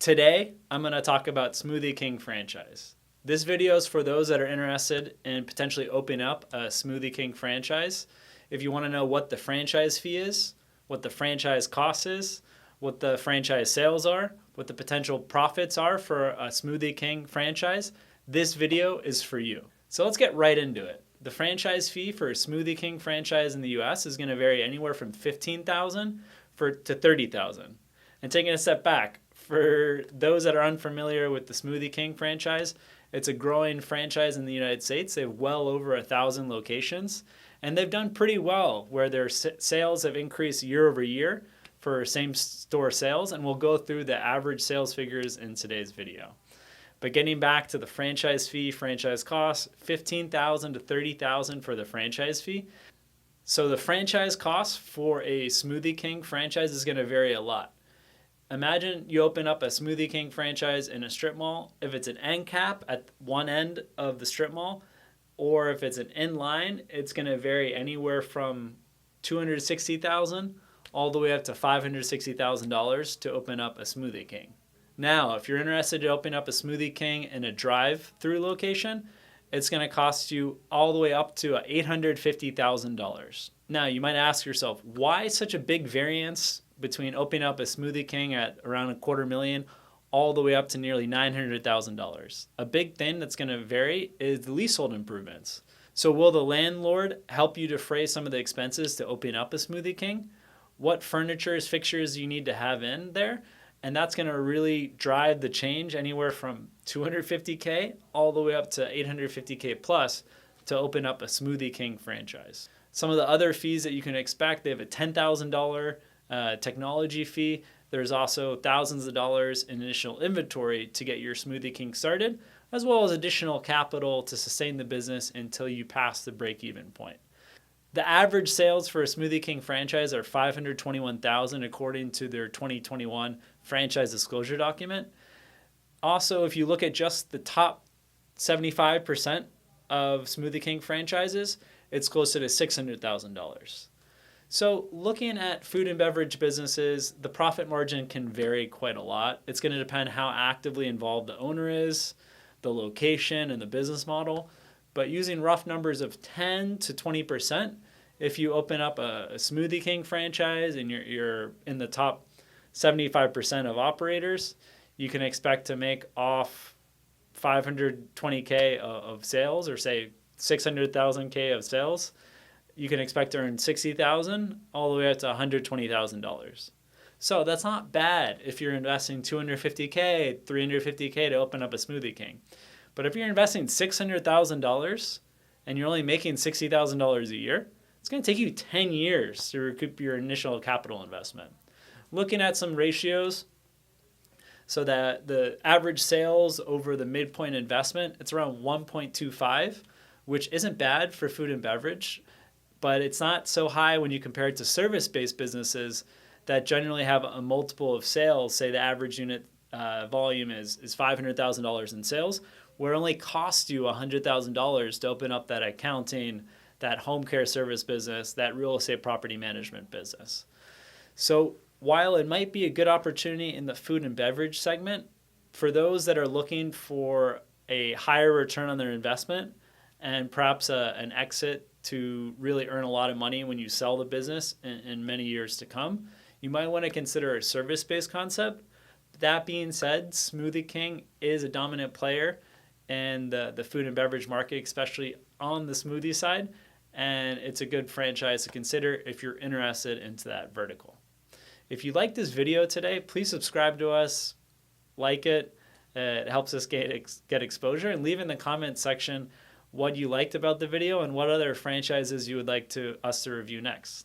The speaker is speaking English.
Today, I'm going to talk about Smoothie King Franchise. This video is for those that are interested in potentially opening up a Smoothie King franchise. If you want to know what the franchise fee is, what the franchise cost is, what the franchise sales are, what the potential profits are for a Smoothie King franchise, this video is for you. So let's get right into it. The franchise fee for a Smoothie King franchise in the US is going to vary anywhere from $15,000 to $30,000. And taking a step back, for those that are unfamiliar with the Smoothie King franchise, it's a growing franchise in the United States. They have well over 1,000 locations, and they've done pretty well where their sales have increased year over year for same store sales, and we'll go through the average sales figures in today's video. But getting back to the franchise fee, franchise costs, $15,000 to $30,000 for the franchise fee. So the franchise cost for a Smoothie King franchise is going to vary a lot. Imagine you open up a Smoothie King franchise in a strip mall. If it's an end cap at one end of the strip mall, or if it's an inline, it's going to vary anywhere from $260,000 all the way up to $560,000 to open up a Smoothie King. Now, if you're interested in opening up a Smoothie King in a drive-through location, it's going to cost you all the way up to $850,000. Now, you might ask yourself, why such a big variance between opening up a Smoothie King at around $250,000 all the way up to nearly $900,000? A big thing that's going to vary is the leasehold improvements. So will the landlord help you defray some of the expenses to open up a Smoothie King? What furniture, fixtures you need to have in there? And that's going to really drive the change anywhere from $250K all the way up to $850K plus to open up a Smoothie King franchise. Some of the other fees that you can expect, they have a $10,000 technology fee. There's also thousands of dollars in initial inventory to get your Smoothie King started, as well as additional capital to sustain the business until you pass the break-even point. The average sales for a Smoothie King franchise are $521,000 according to their 2021 franchise disclosure document. Also, if you look at just the top 75% of Smoothie King franchises, it's closer to $600,000. So looking at food and beverage businesses, the profit margin can vary quite a lot. It's going to depend how actively involved the owner is, the location, and the business model. But using rough numbers of 10 to 20%, if you open up a Smoothie King franchise and you're in the top 75% of operators, you can expect to make off $520K of sales, or say $600,000K of sales. You can expect to earn $60,000 all the way up to $120,000. So that's not bad if you're investing $250K, $350K to open up a Smoothie King. But if you're investing $600,000 and you're only making $60,000 a year, it's going to take you 10 years to recoup your initial capital investment. Looking at some ratios, so that the average sales over the midpoint investment, it's around 1.25, which isn't bad for food and beverage, but it's not so high when you compare it to service-based businesses that generally have a multiple of sales. Say the average unit volume is $500,000 in sales, where it only costs you $100,000 to open up that accounting, that home care service business, that real estate property management business. So while it might be a good opportunity in the food and beverage segment, for those that are looking for a higher return on their investment and perhaps an exit to really earn a lot of money when you sell the business in many years to come, you might want to consider a service-based concept. That being said, Smoothie King is a dominant player in the food and beverage market, especially on the smoothie side, and it's a good franchise to consider if you're interested into that vertical. If you like this video today, please subscribe to us, like it. It helps us get exposure, and leave in the comment section what you liked about the video and what other franchises you would like us to review next.